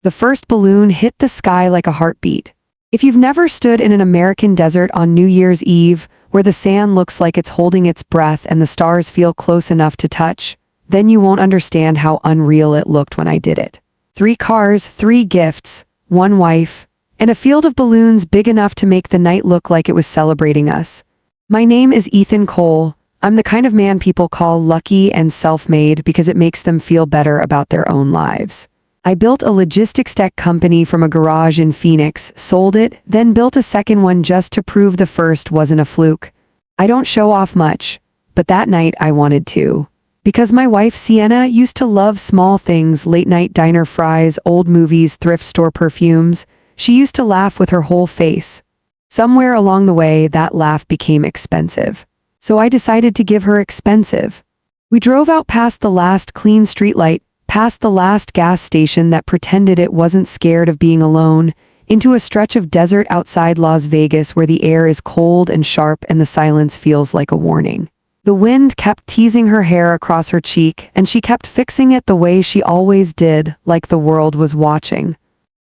The first balloon hit the sky like a heartbeat. If you've never stood in an American desert on New Year's Eve, where the sand looks like it's holding its breath and the stars feel close enough to touch, then you won't understand how unreal it looked when I did it. 3 cars, 3 gifts, 1 wife, and a field of balloons big enough to make the night look like it was celebrating us. My name is Ethan Cole. I'm the kind of man people call lucky and self-made because it makes them feel better about their own lives. I built a logistics tech company from a garage in Phoenix, sold it, then built a second one just to prove the first wasn't a fluke. I don't show off much, but that night I wanted to. Because my wife Sienna used to love small things, late-night diner fries, old movies, thrift store perfumes, she used to laugh with her whole face. Somewhere along the way, that laugh became expensive. So I decided to give her expensive. We drove out past the last clean streetlight, past the last gas station that pretended it wasn't scared of being alone, into a stretch of desert outside Las Vegas where the air is cold and sharp and the silence feels like a warning. The wind kept teasing her hair across her cheek, and she kept fixing it the way she always did, like the world was watching.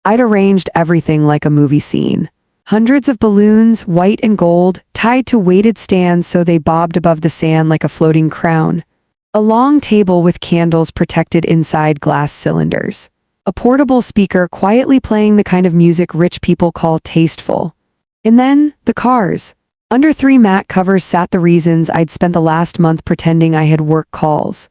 I'd arranged everything like a movie scene. Hundreds of balloons, white and gold, tied to weighted stands so they bobbed above the sand like a floating crown. A long table with candles protected inside glass cylinders. A portable speaker quietly playing the kind of music rich people call tasteful. And then, the cars. Under 3 mat covers sat the reasons I'd spent the last month pretending I had work calls.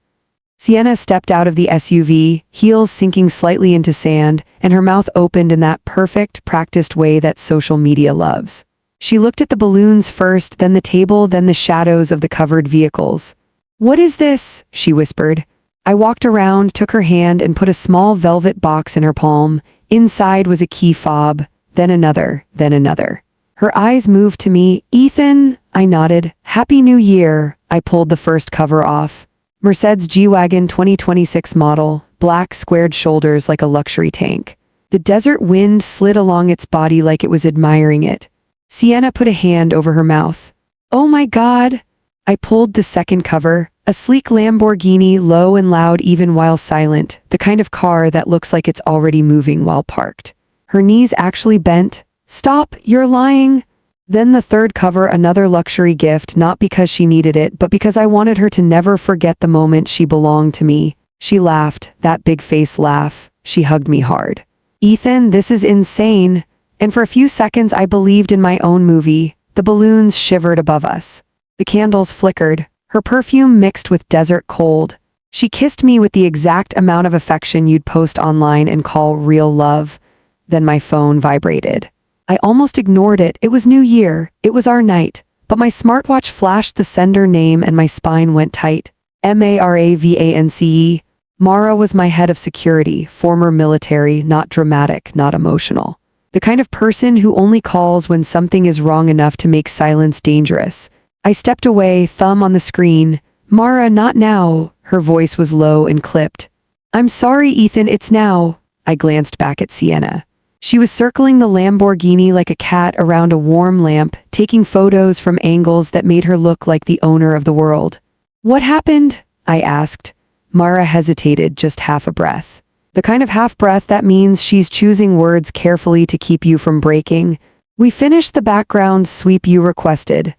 Sienna stepped out of the SUV, heels sinking slightly into sand, and her mouth opened in that perfect, practiced way that social media loves. She looked at the balloons first, then the table, then the shadows of the covered vehicles. "What is this?" she whispered. I walked around, took her hand, and put a small velvet box in her palm. Inside was a key fob, then another, then another. Her eyes moved to me. "Ethan," I nodded. "Happy New Year." I pulled the first cover off. Mercedes G-Wagon 2026 model, black squared shoulders like a luxury tank. The desert wind slid along its body like it was admiring it. Sienna put a hand over her mouth. "Oh my God." I pulled the second cover, a sleek Lamborghini, low and loud even while silent, the kind of car that looks like it's already moving while parked. Her knees actually bent. "Stop, you're lying." Then the third cover, another luxury gift, not because she needed it, but because I wanted her to never forget the moment she belonged to me. She laughed, that big face laugh. She hugged me hard. "Ethan, this is insane." And for a few seconds I believed in my own movie. The balloons shivered above us. The candles flickered, her perfume mixed with desert cold. She kissed me with the exact amount of affection you'd post online and call real love. Then my phone vibrated. I almost ignored it. It was New Year. It was our night. But my smartwatch flashed the sender name and my spine went tight. Maravance. Mara was my head of security, former military, not dramatic, not emotional. The kind of person who only calls when something is wrong enough to make silence dangerous. I stepped away, thumb on the screen. "Mara, not now." Her voice was low and clipped. "I'm sorry, Ethan, it's now." I glanced back at Sienna. She was circling the Lamborghini like a cat around a warm lamp, taking photos from angles that made her look like the owner of the world. "What happened?" I asked. Mara hesitated, just half a breath. The kind of half breath that means she's choosing words carefully to keep you from breaking. "We finished the background sweep you requested."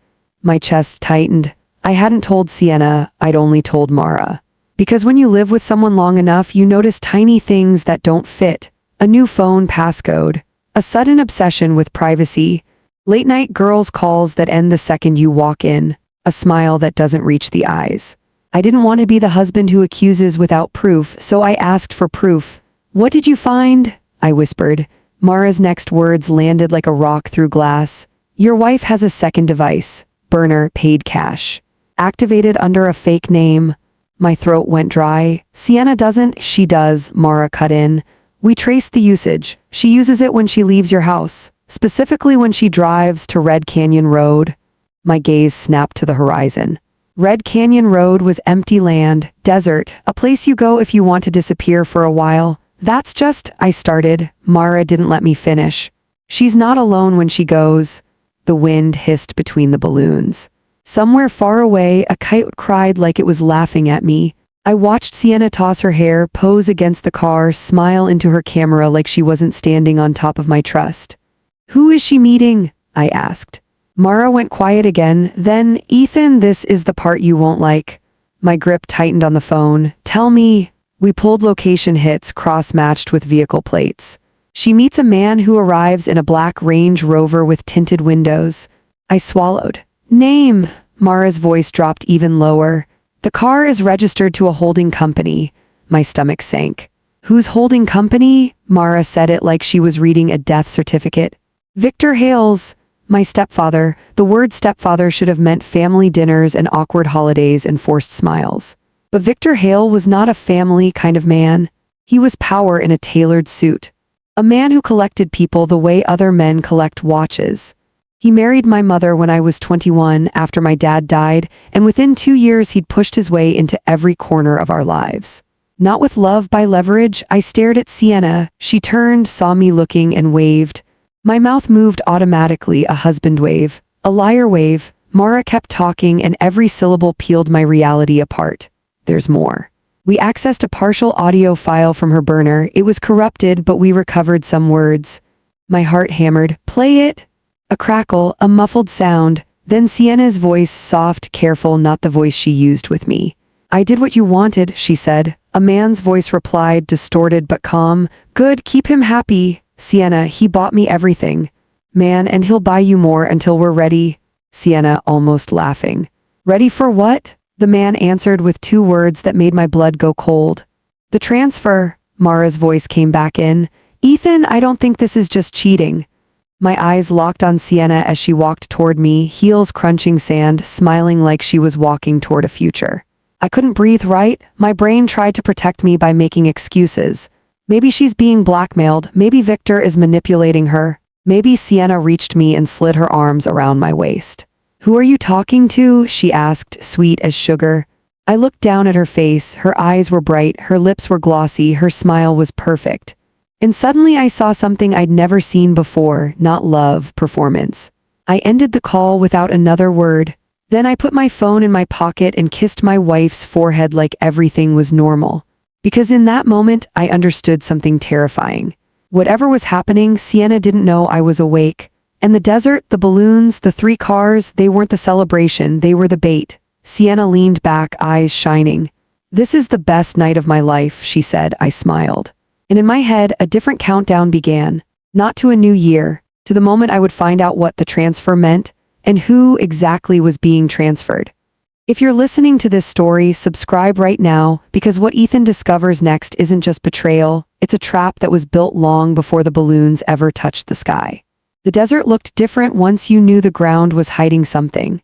My chest tightened. I hadn't told Sienna, I'd only told Mara. Because when you live with someone long enough, you notice tiny things that don't fit. A new phone passcode. A sudden obsession with privacy. Late-night girls' calls that end the second you walk in. A smile that doesn't reach the eyes. I didn't want to be the husband who accuses without proof, so I asked for proof. "What did you find?" I whispered. Mara's next words landed like a rock through glass. "Your wife has a second device. Burner, paid cash. Activated under a fake name." My throat went dry. "Sienna doesn't." "She does," Mara cut in. "We traced the usage. She uses it when she leaves your house, specifically when she drives to Red Canyon Road." My gaze snapped to the horizon. Red Canyon Road was empty land, desert, a place you go if you want to disappear for a while. "That's just," I started. Mara didn't let me finish. "She's not alone when she goes." The wind hissed between the balloons. Somewhere far away, a coyote cried like it was laughing at me. I watched Sienna toss her hair, pose against the car, smile into her camera like she wasn't standing on top of my trust. "Who is she meeting?" I asked. Mara went quiet again, then, "Ethan, this is the part you won't like." My grip tightened on the phone. "Tell me." We pulled location hits cross-matched with vehicle plates. "She meets a man who arrives in a black Range Rover with tinted windows." I swallowed. "Name." Mara's voice dropped even lower. "The car is registered to a holding company." My stomach sank. "Who's holding company?" Mara said it like she was reading a death certificate. "Victor Hales." My stepfather. The word stepfather should have meant family dinners and awkward holidays and forced smiles. But Victor Hale was not a family kind of man. He was power in a tailored suit. A man who collected people the way other men collect watches. He married my mother when I was 21 after my dad died, and within 2 years he'd pushed his way into every corner of our lives. Not with love by leverage. I stared at Sienna. She turned, saw me looking, and waved. My mouth moved automatically, a husband wave, a liar wave. Mara kept talking, and every syllable peeled my reality apart. "There's more." We accessed a partial audio file from her burner. It was corrupted, but we recovered some words. My heart hammered. "Play it." A crackle, a muffled sound, then Sienna's voice, soft, careful, not the voice she used with me. "I did what you wanted," she said. A man's voice replied, distorted but calm. "Good, keep him happy." "Sienna, he bought me everything." "Man, and he'll buy you more until we're ready." Sienna, almost laughing. "Ready for what?" The man answered with 2 words that made my blood go cold. "The transfer." Mara's voice came back in. "Ethan, I don't think this is just cheating." My eyes locked on Sienna as she walked toward me, heels crunching sand, smiling like she was walking toward a future. I couldn't breathe right. My brain tried to protect me by making excuses. Maybe she's being blackmailed. Maybe Victor is manipulating her. Maybe Sienna reached me and slid her arms around my waist. "Who are you talking to?" she asked, sweet as sugar. I looked down at her face. Her eyes were bright, her lips were glossy, her smile was perfect. And suddenly I saw something I'd never seen before, not love, performance. I ended the call without another word. Then I put my phone in my pocket and kissed my wife's forehead like everything was normal. Because in that moment, I understood something terrifying. Whatever was happening, Sienna didn't know I was awake. And the desert, the balloons, the 3 cars, they weren't the celebration, they were the bait. Sienna leaned back, eyes shining. "This is the best night of my life," she said. I smiled. And in my head, a different countdown began. Not to a new year, to the moment I would find out what the transfer meant, and who exactly was being transferred. If you're listening to this story, subscribe right now, because what Ethan discovers next isn't just betrayal, it's a trap that was built long before the balloons ever touched the sky. The desert looked different once you knew the ground was hiding something.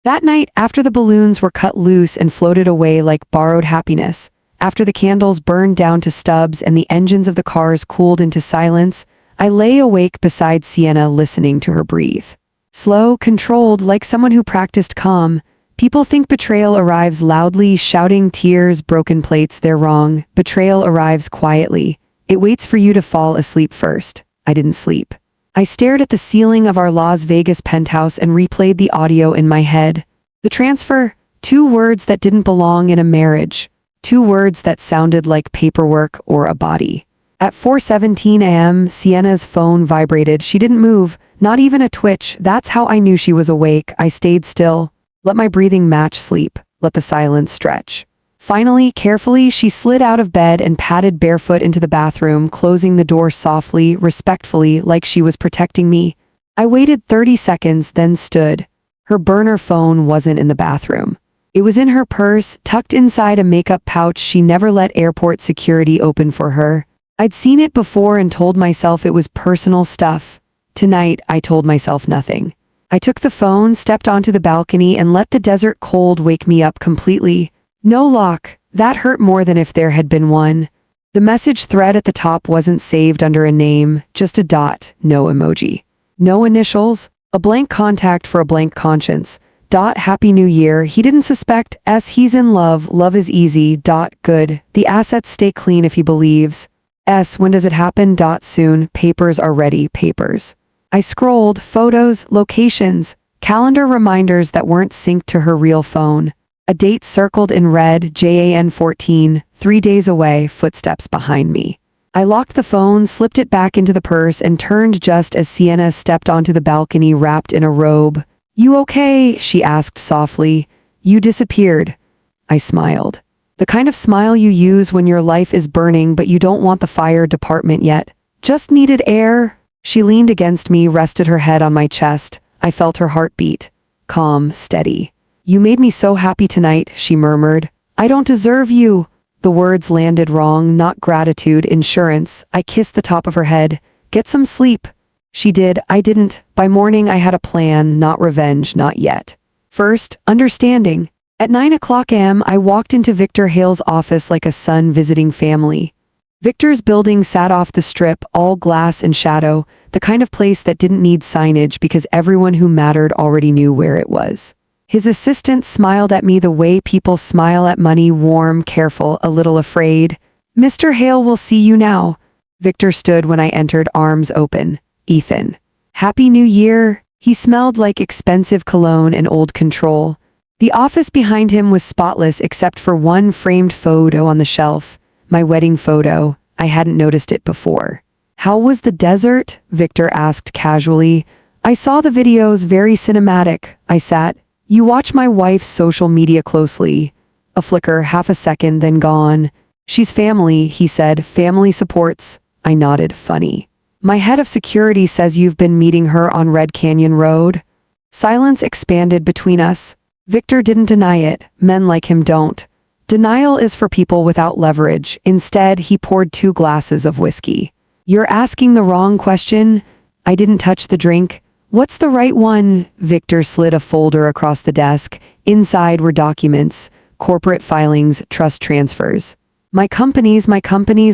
That night, after the balloons were cut loose and floated away like borrowed happiness, after the candles burned down to stubs and the engines of the cars cooled into silence, I lay awake beside Sienna, listening to her breathe. Slow, controlled, like someone who practiced calm. People think betrayal arrives loudly, shouting, tears, broken plates. They're wrong. Betrayal arrives quietly. It waits for you to fall asleep first. I didn't sleep. I stared at the ceiling of our Las Vegas penthouse and replayed the audio in my head. The transfer, 2 words that didn't belong in a marriage. 2 words that sounded like paperwork or a body. At 4:17 a.m., Sienna's phone vibrated. She didn't move, not even a twitch. That's how I knew she was awake. I stayed still. Let my breathing match sleep. Let the silence stretch. Finally, carefully, she slid out of bed and padded barefoot into the bathroom, closing the door softly, respectfully, like she was protecting me. I waited 30 seconds, then stood. Her burner phone wasn't in the bathroom. It was in her purse, tucked inside a makeup pouch she never let airport security open for her. I'd seen it before and told myself it was personal stuff. Tonight, I told myself nothing. I took the phone, stepped onto the balcony, and let the desert cold wake me up completely. No lock. That hurt more than if there had been one. The message thread at the top wasn't saved under a name, just a dot, no emoji. No initials, a blank contact for a blank conscience. Dot, Happy New Year. He didn't suspect. S, he's in love. Love is easy. Dot, good. The assets stay clean if he believes. S, when does it happen? Dot, soon. Papers are ready. Papers. I scrolled, photos, locations, calendar reminders that weren't synced to her real phone. A date circled in red, JAN 14, 3 days away, footsteps behind me. I locked the phone, slipped it back into the purse, and turned just as Sienna stepped onto the balcony wrapped in a robe. "You okay?" she asked softly. "You disappeared." I smiled. The kind of smile you use when your life is burning but you don't want the fire department yet. "Just needed air." She leaned against me, rested her head on my chest. I felt her heartbeat. Calm, steady. "You made me so happy tonight," she murmured. "I don't deserve you." The words landed wrong, not gratitude, insurance. I kissed the top of her head. "Get some sleep." She did, I didn't. By morning I had a plan, not revenge, not yet. First, understanding. At 9 a.m. I walked into Victor Hale's office like a son visiting family. Victor's building sat off the strip, all glass and shadow, the kind of place that didn't need signage because everyone who mattered already knew where it was. His assistant smiled at me the way people smile at money, warm, careful, a little afraid. "Mr. Hale will see you now." Victor stood when I entered, arms open. "Ethan. Happy New Year." He smelled like expensive cologne and old control. The office behind him was spotless except for one framed photo on the shelf. My wedding photo. I hadn't noticed it before. "How was the desert?" Victor asked casually. "I saw the videos, very cinematic." I sat. "You watch my wife's social media closely." A flicker, half a second, then gone. "She's family," he said. "Family supports." I nodded, funny. "My head of security says you've been meeting her on Red Canyon Road." Silence expanded between us. Victor didn't deny it. Men like him don't. Denial is for people without leverage. Instead, he poured 2 glasses of whiskey. "You're asking the wrong question." I didn't touch the drink. "What's the right one?" Victor slid a folder across the desk. Inside were documents, corporate filings, trust transfers. My companies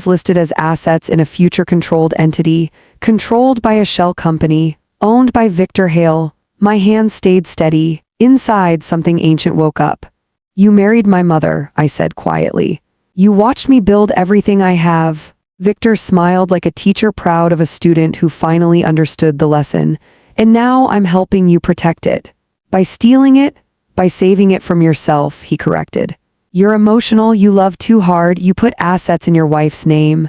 listed as assets in a future-controlled entity, controlled by a shell company, owned by Victor Hale. My hands stayed steady. Inside, something ancient woke up. "You married my mother," I said quietly. "You watched me build everything I have." Victor smiled like a teacher proud of a student who finally understood the lesson. "And now I'm helping you protect it." "By stealing it?" "By saving it from yourself," he corrected. "You're emotional, you love too hard, you put assets in your wife's name."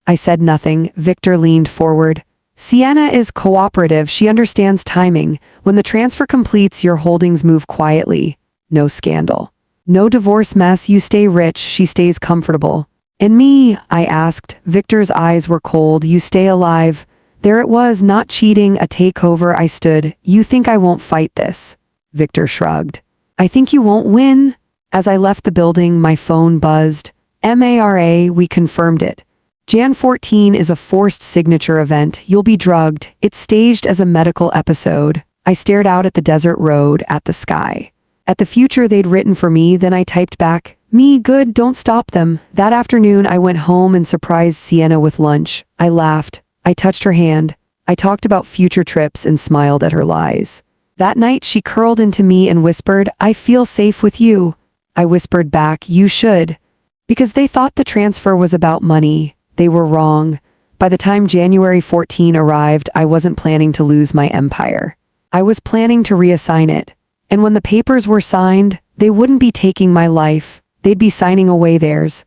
I said nothing. Victor leaned forward. "Sienna is cooperative, she understands timing. When the transfer completes, your holdings move quietly. No scandal. No divorce mess, you stay rich, she stays comfortable." "And me?" I asked. Victor's eyes were cold. "You stay alive." There it was, not cheating, a takeover. I stood. "You think I won't fight this?" Victor shrugged. "I think you won't win." As I left the building, my phone buzzed. "Mara, we confirmed it. Jan 14 is a forced signature event. You'll be drugged. It's staged as a medical episode." I stared out at the desert road, at the sky. At the future they'd written for me, then I typed back, "Me, good, don't stop them." That afternoon I went home and surprised Sienna with lunch. I laughed. I touched her hand. I talked about future trips and smiled at her lies. That night she curled into me and whispered, "I feel safe with you." I whispered back, "You should." Because they thought the transfer was about money. They were wrong. By the time January 14 arrived, I wasn't planning to lose my empire. I was planning to reassign it. And when the papers were signed, they wouldn't be taking my life. They'd be signing away theirs.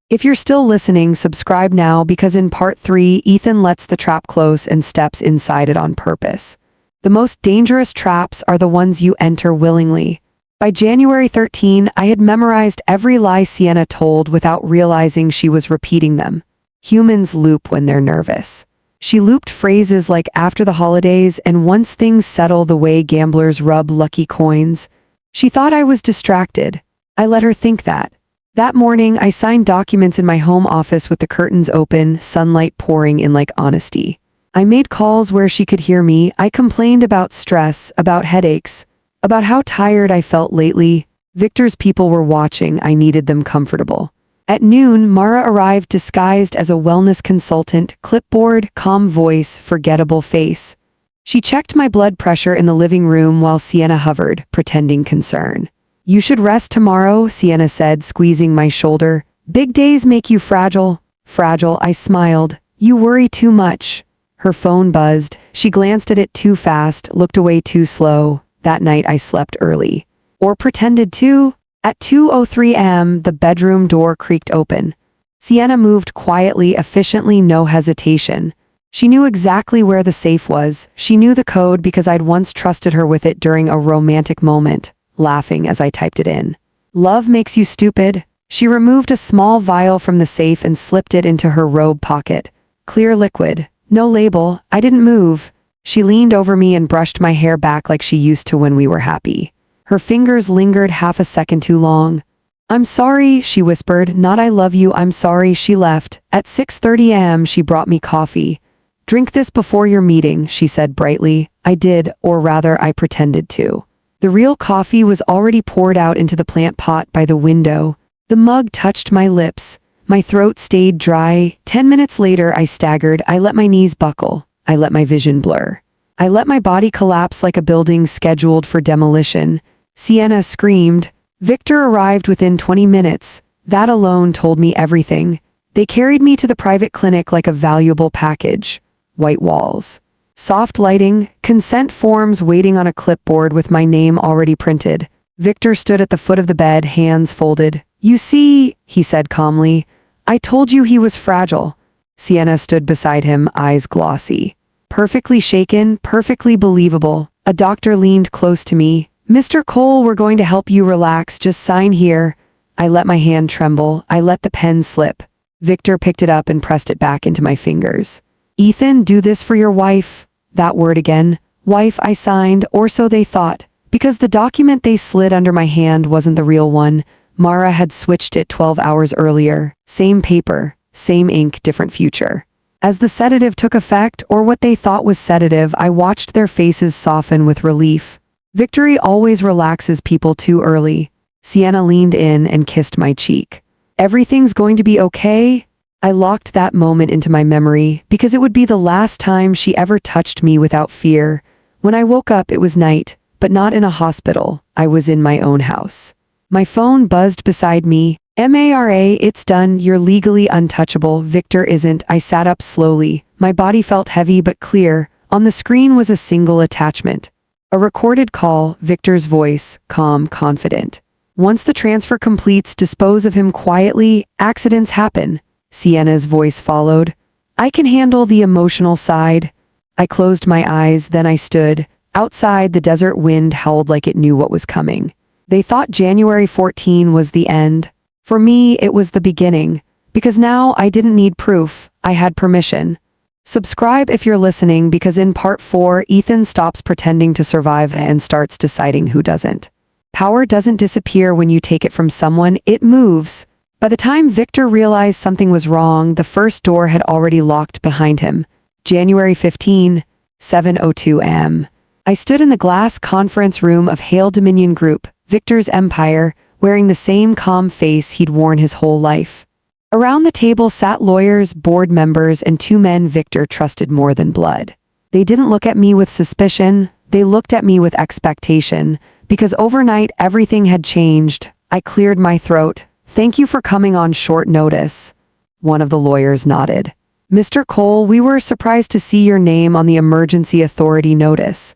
If you're still listening, subscribe now because in part 3, Ethan lets the trap close and steps inside it on purpose. The most dangerous traps are the ones you enter willingly. By January 13, I had memorized every lie Sienna told without realizing she was repeating them. Humans loop when they're nervous. She looped phrases like "after the holidays" and "once things settle," the way gamblers rub lucky coins. She thought I was distracted. I let her think that. That morning, I signed documents in my home office with the curtains open, sunlight pouring in like honesty. I made calls where she could hear me. I complained about stress, about headaches, about how tired I felt lately. Victor's people were watching. I needed them comfortable. At noon, Mara arrived disguised as a wellness consultant, clipboard, calm voice, forgettable face. She checked my blood pressure in the living room while Sienna hovered, pretending concern. "You should rest tomorrow," Sienna said, squeezing my shoulder. "Big days make you fragile." "Fragile," I smiled. "You worry too much." Her phone buzzed. She glanced at it too fast, looked away too slow. That night I slept early. Or pretended to. At 2:03 a.m., the bedroom door creaked open. Sienna moved quietly, efficiently, no hesitation. She knew exactly where the safe was. She knew the code because I'd once trusted her with it during a romantic moment, laughing as I typed it in. Love makes you stupid. She removed a small vial from the safe and slipped it into her robe pocket. Clear liquid. No label. I didn't move. She leaned over me and brushed my hair back like she used to when we were happy. Her fingers lingered half a second too long. I'm sorry, she whispered. Not I love you, I'm sorry. She left. At 6:30 a.m. she brought me coffee. Drink this before your meeting, she said brightly. I did, or rather I pretended to. The real coffee was already poured out into the plant pot by the window. The mug touched my lips. My throat stayed dry. 10 minutes later I staggered. I let my knees buckle. I let my vision blur. I let my body collapse like a building scheduled for demolition. Sienna screamed. Victor arrived within 20 minutes. That alone told me everything. They carried me to the private clinic like a valuable package. White walls. Soft lighting, consent forms waiting on a clipboard with my name already printed. Victor stood at the foot of the bed, hands folded. You see, he said calmly, I told you he was fragile. Sienna stood beside him, eyes glossy. Perfectly shaken, perfectly believable. A doctor leaned close to me. Mr. Cole, we're going to help you relax, just sign here. I let my hand tremble. I let the pen slip. Victor picked it up and pressed it back into my fingers. Ethan, do this for your wife. That word again. Wife, I signed, or so they thought. Because the document they slid under my hand wasn't the real one. Mara had switched it 12 hours earlier. Same paper, same ink, different future. As the sedative took effect, or what they thought was sedative, I watched their faces soften with relief. Victory always relaxes people too early. Sienna leaned in and kissed my cheek. Everything's going to be okay? I locked that moment into my memory because it would be the last time she ever touched me without fear. When I woke up, it was night, but not in a hospital. I was in my own house. My phone buzzed beside me. Mara, it's done. You're legally untouchable. Victor isn't. I sat up slowly. My body felt heavy but clear. On the screen was a single attachment. A recorded call, Victor's voice, calm, confident. Once the transfer completes, dispose of him quietly. Accidents happen. Sienna's voice followed. I can handle the emotional side. I closed my eyes, then I stood. Outside, the desert wind howled like it knew what was coming. They thought January 14 was the end. For me, it was the beginning. Because now I didn't need proof. I had permission. Subscribe if you're listening, because in part 4, Ethan stops pretending to survive and starts deciding who doesn't. Power doesn't disappear when you take it from someone, it moves. By the time Victor realized something was wrong, the first door had already locked behind him. January 15, 7:02 a.m. I stood in the glass conference room of Hale Dominion Group, Victor's empire, wearing the same calm face he'd worn his whole life. Around the table sat lawyers, board members, and 2 men Victor trusted more than blood. They didn't look at me with suspicion, they looked at me with expectation, because overnight everything had changed. I cleared my throat. Thank you for coming on short notice. One of the lawyers nodded. Mr. Cole, we were surprised to see your name on the emergency authority notice.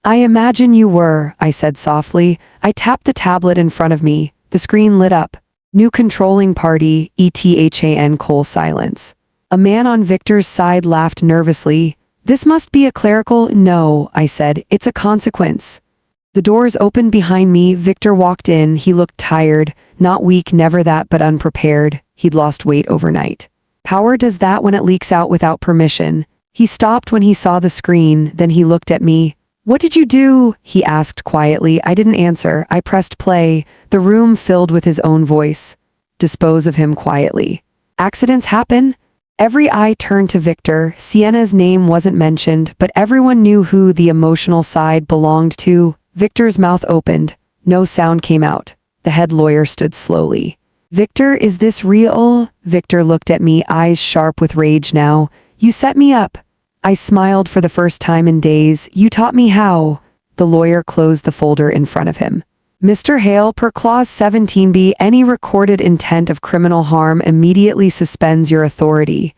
I imagine you were, I said softly. I tapped the tablet in front of me. The screen lit up. New controlling party, ETHAN. Cole silence. A man on Victor's side laughed nervously. This must be a clerical. No, I said, it's a consequence. The doors opened behind me. Victor walked in. He looked tired, not weak, never that, but unprepared. He'd lost weight overnight. Power does that when it leaks out without permission. He stopped when he saw the screen, then he looked at me. What did you do? He asked quietly. I didn't answer. I pressed play. The room filled with his own voice. Dispose of him quietly. Accidents happen. Every eye turned to Victor. Sienna's name wasn't mentioned, but everyone knew who the emotional side belonged to. Victor's mouth opened. No sound came out. The head lawyer stood slowly. Victor, is this real? Victor looked at me, eyes sharp with rage now. You set me up. I smiled for the first time in days. You taught me how. The lawyer closed the folder in front of him. Mr. Hale, per Clause 17b, any recorded intent of criminal harm immediately suspends your authority.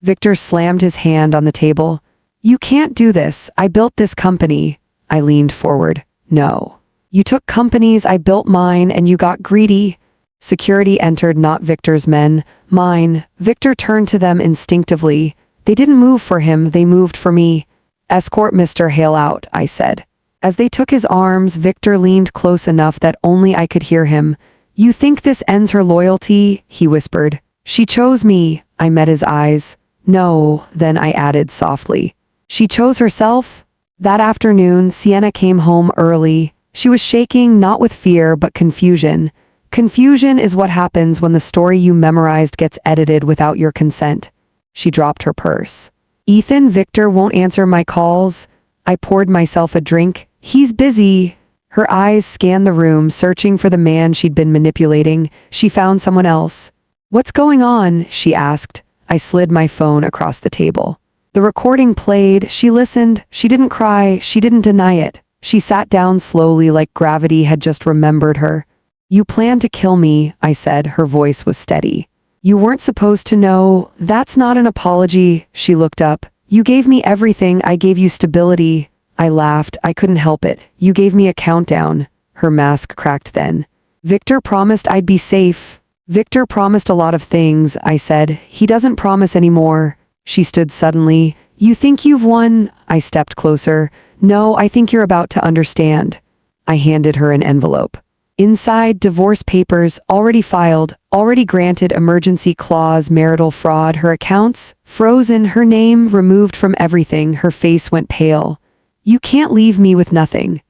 Victor slammed his hand on the table. You can't do this. I built this company. I leaned forward. No. You took companies, I built mine, and you got greedy. Security entered, not Victor's men, mine. Victor turned to them instinctively. They didn't move for him, they moved for me. Escort Mr. Hale out, I said. As they took his arms, Victor leaned close enough that only I could hear him. You think this ends her loyalty? He whispered. She chose me. I met his eyes. No, then I added softly. She chose herself? That afternoon, Sienna came home early. She was shaking, not with fear, but confusion. Confusion is what happens when the story you memorized gets edited without your consent. She dropped her purse. Ethan, Victor won't answer my calls. I poured myself a drink. He's busy. Her eyes scanned the room, searching for the man she'd been manipulating. She found someone else. What's going on? She asked. I slid my phone across the table. The recording played. She listened. She didn't cry. She didn't deny it. She sat down slowly, like gravity had just remembered her. You planned to kill me, I said. Her voice was steady. You weren't supposed to know. That's not an apology. She looked up. You gave me everything. I gave you stability. I laughed. I couldn't help it. You gave me a countdown. Her mask cracked then. Victor promised I'd be safe. Victor promised a lot of things, I said. He doesn't promise anymore. She stood suddenly. You think you've won? I stepped closer. No, I think you're about to understand. I handed her an envelope. Inside, divorce papers, already filed, already granted emergency clause, marital fraud, her accounts, frozen, her name removed from everything. Her face went pale. You can't leave me with nothing.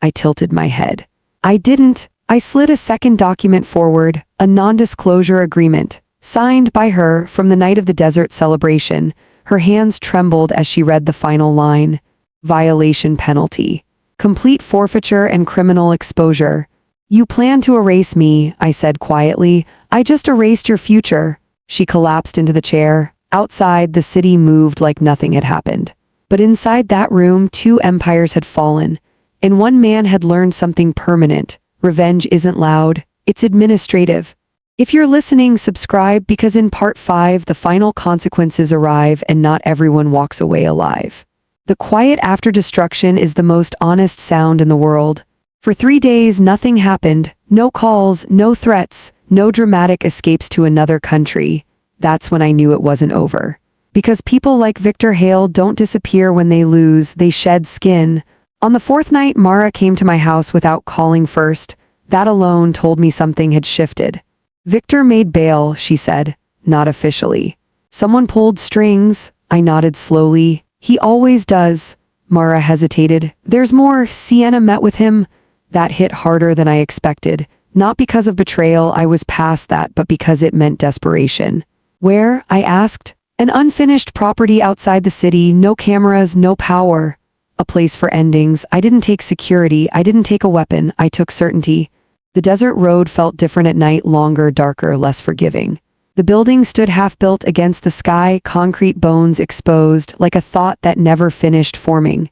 I tilted my head. I didn't. I slid a second document forward, a non-disclosure agreement, signed by her from the night of the desert celebration. Her hands trembled as she read the final line. Violation penalty. Complete forfeiture and criminal exposure. You plan to erase me, I said quietly. I just erased your future. She collapsed into the chair. Outside, the city moved like nothing had happened. But inside that room, two empires had fallen, and one man had learned something permanent. Revenge isn't loud, it's administrative. If you're listening, subscribe, because in part 5, the final consequences arrive and not everyone walks away alive. The quiet after destruction is the most honest sound in the world. For 3 days, nothing happened. No calls, no threats, no dramatic escapes to another country. That's when I knew it wasn't over. Because people like Victor Hale don't disappear when they lose, they shed skin. On the 4th night, Mara came to my house without calling first. That alone told me something had shifted. Victor made bail, she said. Not officially. Someone pulled strings. I nodded slowly. He always does. Mara hesitated. There's more. Sienna met with him. That hit harder than I expected. Not because of betrayal, I was past that, but because it meant desperation. Where? I asked. An unfinished property outside the city, no cameras, no power. A place for endings. I didn't take security, I didn't take a weapon, I took certainty. The desert road felt different at night, longer, darker, less forgiving. The building stood half-built against the sky, concrete bones exposed, like a thought that never finished forming.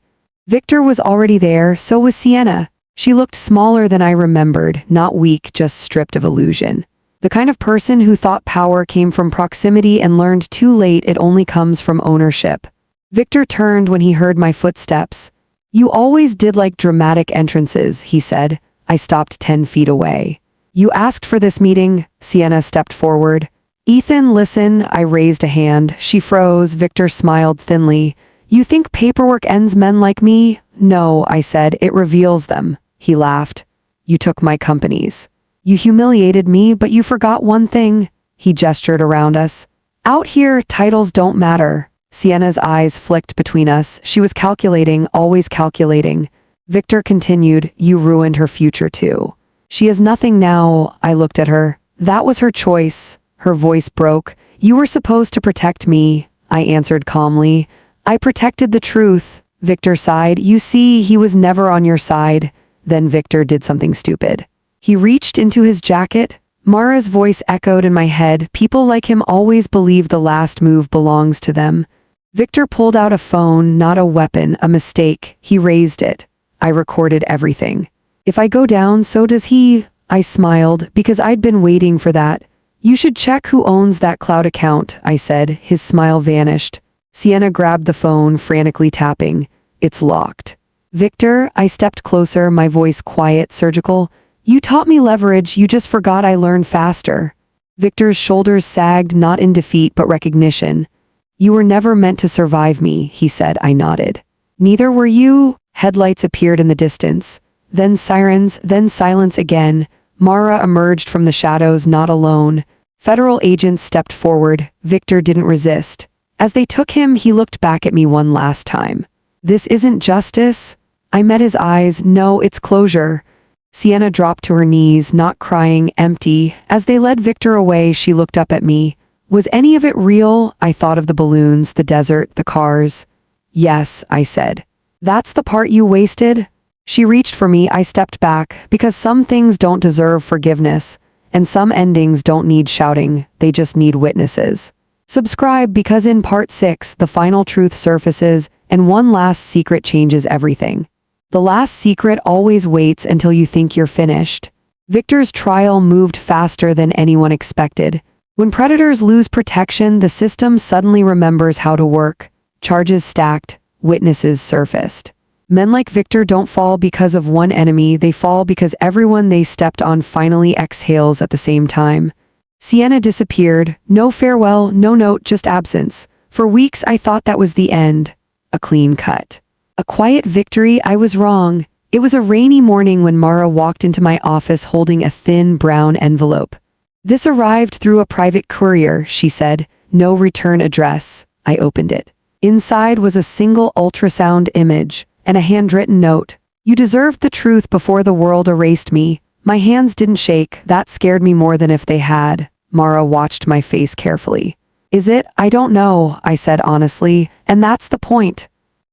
Victor was already there, so was Sienna. She looked smaller than I remembered, not weak, just stripped of illusion. The kind of person who thought power came from proximity and learned too late it only comes from ownership. Victor turned when he heard my footsteps. You always did like dramatic entrances, he said. I stopped 10 feet away. You asked for this meeting. Sienna stepped forward. Ethan, listen. I raised a hand. She froze. Victor smiled thinly. You think paperwork ends men like me? No, I said. It reveals them. He laughed. You took my companies. You humiliated me, but you forgot one thing. He gestured around us. Out here, titles don't matter. Sienna's eyes flicked between us. She was calculating, always calculating. Victor continued, you ruined her future too. She has nothing now. I looked at her. That was her choice. Her voice broke. You were supposed to protect me. I answered calmly. I protected the truth. Victor sighed. You see, he was never on your side. Then Victor did something stupid. He reached into his jacket. Mara's voice echoed in my head. People like him always believe the last move belongs to them. Victor pulled out a phone, not a weapon, a mistake. He raised it. I recorded everything. If I go down, so does he. I smiled, because I'd been waiting for that. You should check who owns that cloud account, I said. His smile vanished. Sienna grabbed the phone, frantically tapping. It's locked. Victor, I stepped closer, my voice quiet, surgical. You taught me leverage, you just forgot I learned faster. Victor's shoulders sagged, not in defeat but recognition. You were never meant to survive me, he said. I nodded. Neither were you. Headlights appeared in the distance. Then sirens, then silence again. Mara emerged from the shadows, not alone. Federal agents stepped forward. Victor didn't resist. As they took him, he looked back at me one last time. This isn't justice? I met his eyes. No, it's closure. Sienna dropped to her knees, not crying, empty. As they led Victor away, she looked up at me. Was any of it real? I thought of the balloons, the desert, the cars. Yes, I said. That's the part you wasted? She reached for me. I stepped back, because some things don't deserve forgiveness, and some endings don't need shouting, they just need witnesses. Subscribe, because in part 6, the final truth surfaces, and one last secret changes everything. The last secret always waits until you think you're finished. Victor's trial moved faster than anyone expected. When predators lose protection, the system suddenly remembers how to work. Charges stacked, witnesses surfaced. Men like Victor don't fall because of one enemy, they fall because everyone they stepped on finally exhales at the same time. Sienna disappeared, no farewell, no note, just absence. For weeks I thought that was the end. A clean cut. A quiet victory. I was wrong. It was a rainy morning when Mara walked into my office holding a thin brown envelope. This arrived through a private courier, she said. No return address. I opened it. Inside was a single ultrasound image and a handwritten note. You deserved the truth before the world erased me. My hands didn't shake. That scared me more than if they had. Mara watched my face carefully. Is it? I don't know, I said honestly, and that's the point.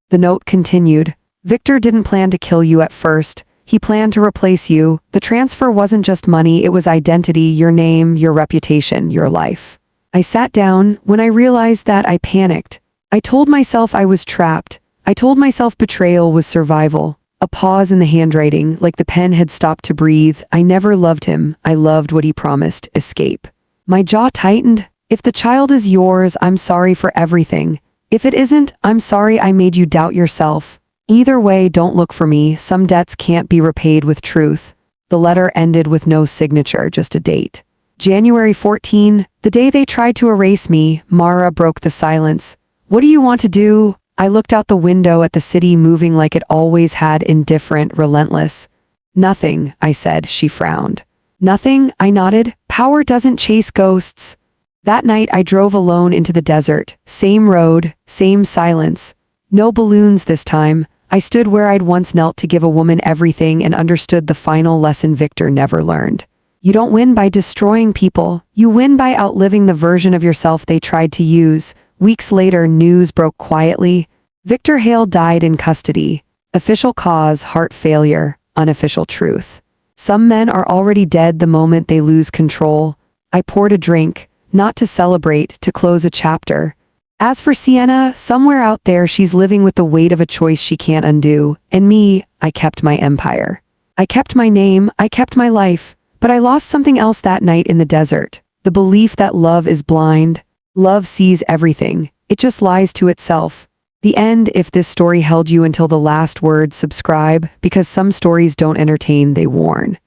The note continued. Victor didn't plan to kill you at first. He planned to replace you. The transfer wasn't just money, it was identity, your name, your reputation, your life. I sat down. When I realized that, I panicked. I told myself I was trapped. I told myself betrayal was survival. A pause in the handwriting, like the pen had stopped to breathe. I never loved him. I loved what he promised, escape. My jaw tightened. If the child is yours, I'm sorry for everything. If it isn't, I'm sorry I made you doubt yourself. Either way, don't look for me. Some debts can't be repaid with truth. The letter ended with no signature, just a date. January 14, the day they tried to erase me. Mara broke the silence. What do you want to do? I looked out the window at the city moving like it always had, indifferent, relentless. Nothing, I said. She frowned. Nothing, I nodded. Power doesn't chase ghosts. That night I drove alone into the desert. Same road, same silence. No balloons this time. I stood where I'd once knelt to give a woman everything and understood the final lesson Victor never learned. You don't win by destroying people. You win by outliving the version of yourself they tried to use. Weeks later, news broke quietly. Victor Hale died in custody. Official cause, heart failure. Unofficial truth. Some men are already dead the moment they lose control. I poured a drink, not to celebrate, to close a chapter. As for Sienna, somewhere out there she's living with the weight of a choice she can't undo. And me, I kept my empire. I kept my name, I kept my life. But I lost something else that night in the desert. The belief that love is blind. Love sees everything. It just lies to itself. The end. If this story held you until the last word, subscribe, because some stories don't entertain, they warn.